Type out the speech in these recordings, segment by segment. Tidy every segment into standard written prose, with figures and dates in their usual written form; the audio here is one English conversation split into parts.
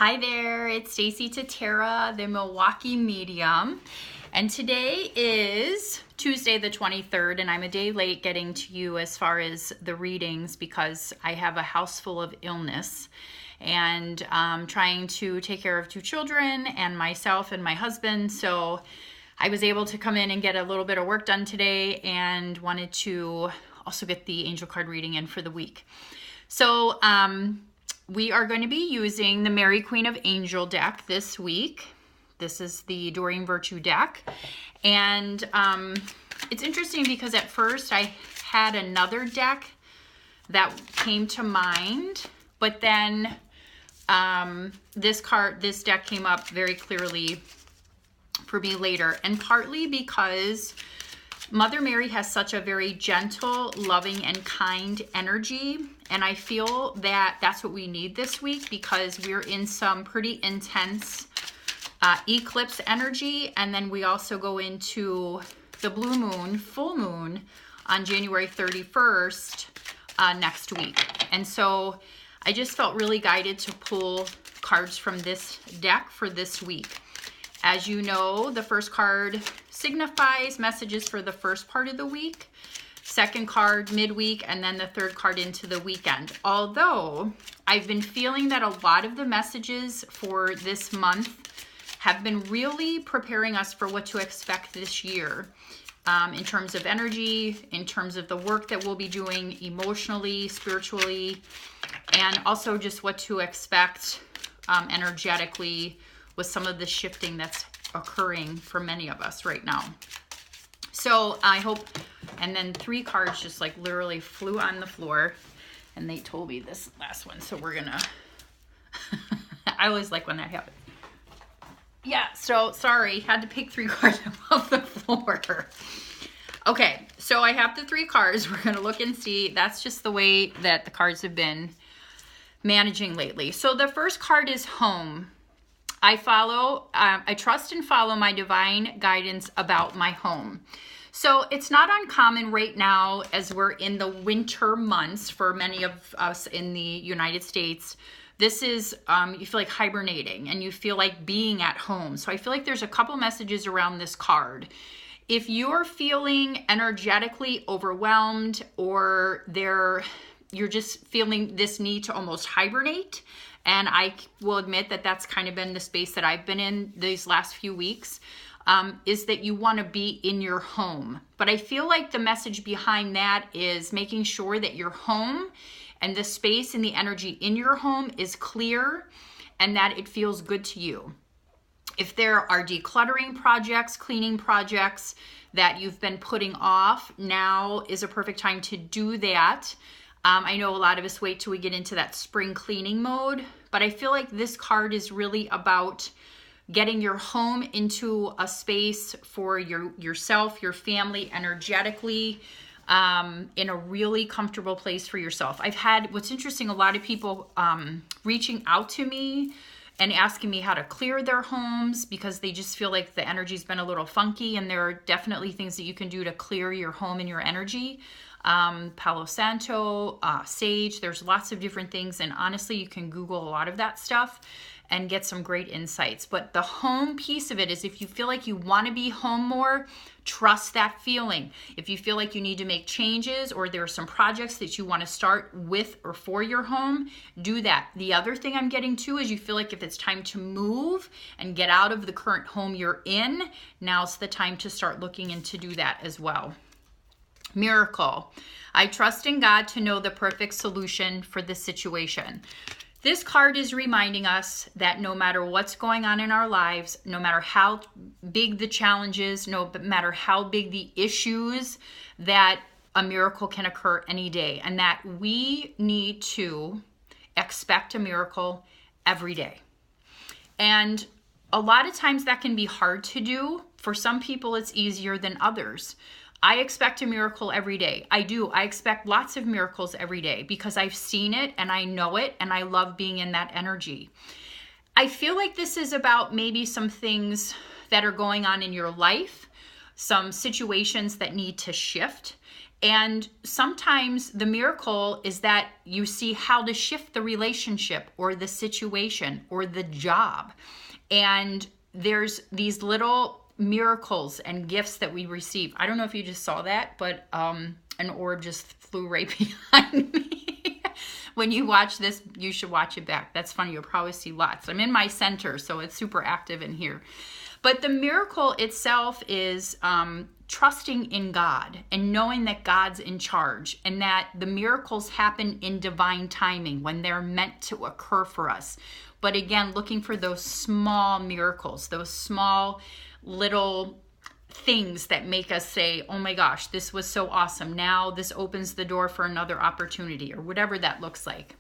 Hi there, it's Stacie Tatera, the Milwaukee medium, and today is Tuesday the 23rd, and I'm a day late getting to you as far as the readings because I have a house full of illness and trying to take care of two children and myself and my husband, so I was able to come in and get a little bit of work done today and wanted to also get the angel card reading in for the week. So, we are going to be using the Mary Queen of Angel deck this week. This is the Doreen Virtue deck. And it's interesting because at first I had another deck that came to mind, but then this deck came up very clearly for me later. And partly because Mother Mary has such a very gentle, loving, and kind energy. And I feel that that's what we need this week because we're in some pretty intense eclipse energy. And then we also go into the blue moon, full moon, on January 31st next week. And so I just felt really guided to pull cards from this deck for this week. As you know, the first card signifies messages for the first part of the week, second card midweek, and then the third card into the weekend. Although I've been feeling that a lot of the messages for this month have been really preparing us for what to expect this year in terms of energy, in terms of the work that we'll be doing emotionally, spiritually, and also just what to expect energetically with some of the shifting that's occurring for many of us right now. So I hope, and then three cards just like literally flew on the floor and they told me this last one. So we're gonna, I always like when that happens. Yeah, so sorry, had to pick three cards off the floor. Okay, so I have the three cards. We're gonna look and see. That's just the way that the cards have been managing lately. So the first card is home. I trust and follow my divine guidance about my home. So it's not uncommon right now as we're in the winter months for many of us in the United States. This is, you feel like hibernating and you feel like being at home. So I feel like there's a couple messages around this card. If you're feeling energetically overwhelmed or you're just feeling this need to almost hibernate, and I will admit that that's kind of been the space that I've been in these last few weeks, is that you want to be in your home. But I feel like the message behind that is making sure that your home and the space and the energy in your home is clear and that it feels good to you. If there are decluttering projects, cleaning projects that you've been putting off, now is a perfect time to do that. I know a lot of us wait till we get into that spring cleaning mode, but I feel like this card is really about getting your home into a space for yourself, your family, energetically, in a really comfortable place for yourself. I've had, what's interesting, a lot of people reaching out to me and asking me how to clear their homes because they just feel like the energy's been a little funky, and there are definitely things that you can do to clear your home and your energy. Palo Santo, sage, there's lots of different things, and honestly you can Google a lot of that stuff and get some great insights. But the home piece of it is if you feel like you want to be home more, trust that feeling. If you feel like you need to make changes or there are some projects that you want to start with or for your home, do that. The other thing I'm getting to is you feel like if it's time to move and get out of the current home you're in, now's the time to start looking into do that as well. Miracle. I trust in God to know the perfect solution for this situation. This card is reminding us that no matter what's going on in our lives, no matter how big the challenges, no matter how big the issues, that a miracle can occur any day, and that we need to expect a miracle every day. And a lot of times that can be hard to do. For some people, it's easier than others. I expect a miracle every day. I do. I expect lots of miracles every day because I've seen it and I know it and I love being in that energy. I feel like this is about maybe some things that are going on in your life, some situations that need to shift. And sometimes the miracle is that you see how to shift the relationship or the situation or the job. And there's these little miracles and gifts that we receive. I don't know if you just saw that, but an orb just flew right behind me. When you watch this, you should watch it back. That's funny. You'll probably see lots. I'm in my center, so it's super active in here. But the miracle itself is trusting in God and knowing that God's in charge and that the miracles happen in divine timing when they're meant to occur for us. But again, looking for those small miracles, those small little things that make us say, oh my gosh, this was so awesome. Now this opens the door for another opportunity, or whatever that looks like.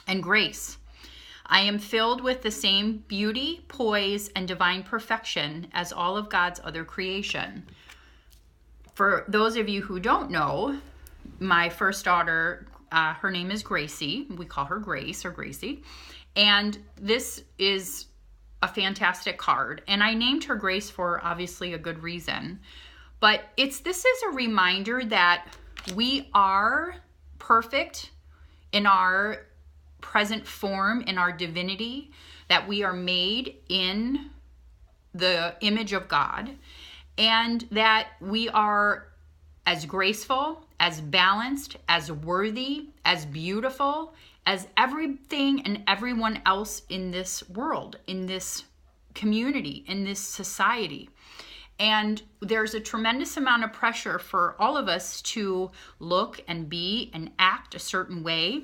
And grace. I am filled with the same beauty, poise, and divine perfection as all of God's other creation. For those of you who don't know, my first daughter, her name is Gracie. We call her Grace or Gracie. And this is a fantastic card. And I named her Grace for obviously a good reason. But this is a reminder that we are perfect in our present form, in our divinity, that we are made in the image of God, and that we are as graceful, as balanced, as worthy, as beautiful as everything and everyone else in this world, in this community, in this society. And there's a tremendous amount of pressure for all of us to look and be and act a certain way.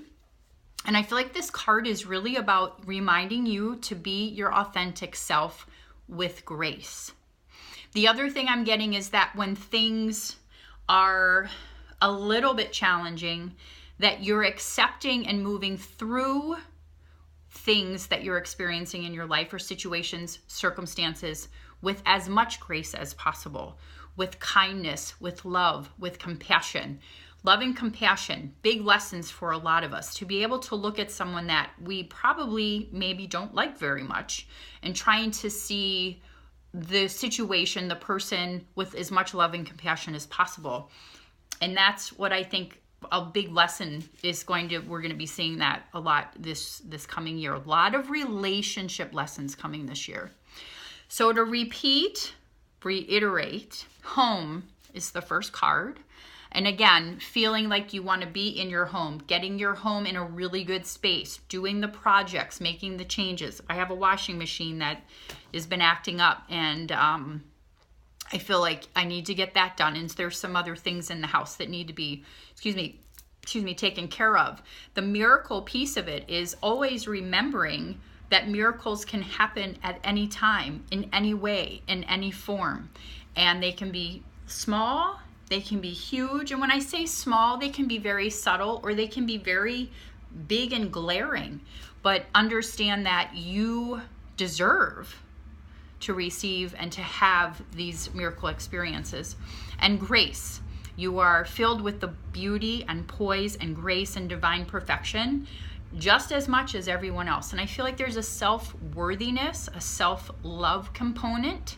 And I feel like this card is really about reminding you to be your authentic self with grace. The other thing I'm getting is that when things are a little bit challenging, that you're accepting and moving through things that you're experiencing in your life or situations, circumstances, with as much grace as possible, with kindness, with love, with compassion. Love and compassion, big lessons for a lot of us, to be able to look at someone that we probably maybe don't like very much and trying to see the situation, the person, with as much love and compassion as possible. And that's what I think a big lesson is we're going to be seeing that a lot this coming year. A lot of relationship lessons coming this year. So to reiterate, home is the first card. And again, feeling like you want to be in your home, getting your home in a really good space, doing the projects, making the changes. I have a washing machine that has been acting up, and I feel like I need to get that done. And there's some other things in the house that need to be, taken care of. The miracle piece of it is always remembering that miracles can happen at any time, in any way, in any form. And they can be small, they can be huge. And when I say small, they can be very subtle, or they can be very big and glaring. But understand that you deserve to receive and to have these miracle experiences. And grace. You are filled with the beauty and poise and grace and divine perfection just as much as everyone else. And I feel like there's a self-worthiness, a self-love component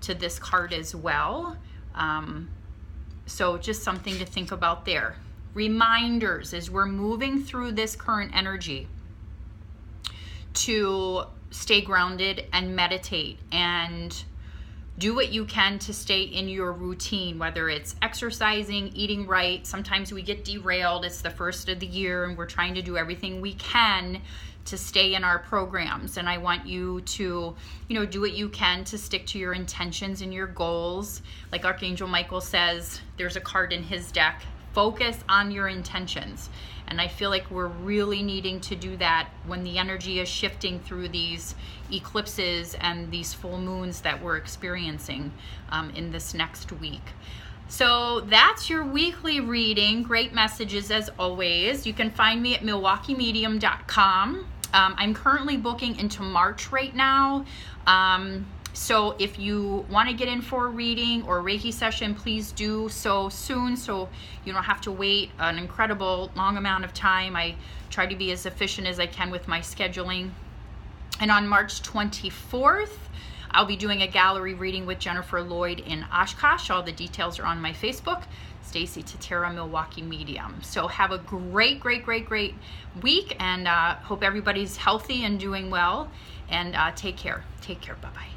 to this card as well. So just something to think about there. Reminders as we're moving through this current energy to stay grounded and meditate and do what you can to stay in your routine, whether it's exercising, eating right. Sometimes we get derailed. It's the first of the year and we're trying to do everything we can to stay in our programs. And I want you to, do what you can to stick to your intentions and your goals. Like Archangel Michael says, there's a card in his deck, focus on your intentions. And I feel like we're really needing to do that when the energy is shifting through these eclipses and these full moons that we're experiencing in this next week. So that's your weekly reading. Great messages as always. You can find me at milwaukeemedium.com. I'm currently booking into March right now. So if you want to get in for a reading or a Reiki session, please do so soon so you don't have to wait an incredible long amount of time. I try to be as efficient as I can with my scheduling. And on March 24th, I'll be doing a gallery reading with Jennifer Lloyd in Oshkosh. All the details are on my Facebook, Stacie Tatera, Milwaukee Medium. So have a great week, and hope everybody's healthy and doing well, and take care. Bye-bye.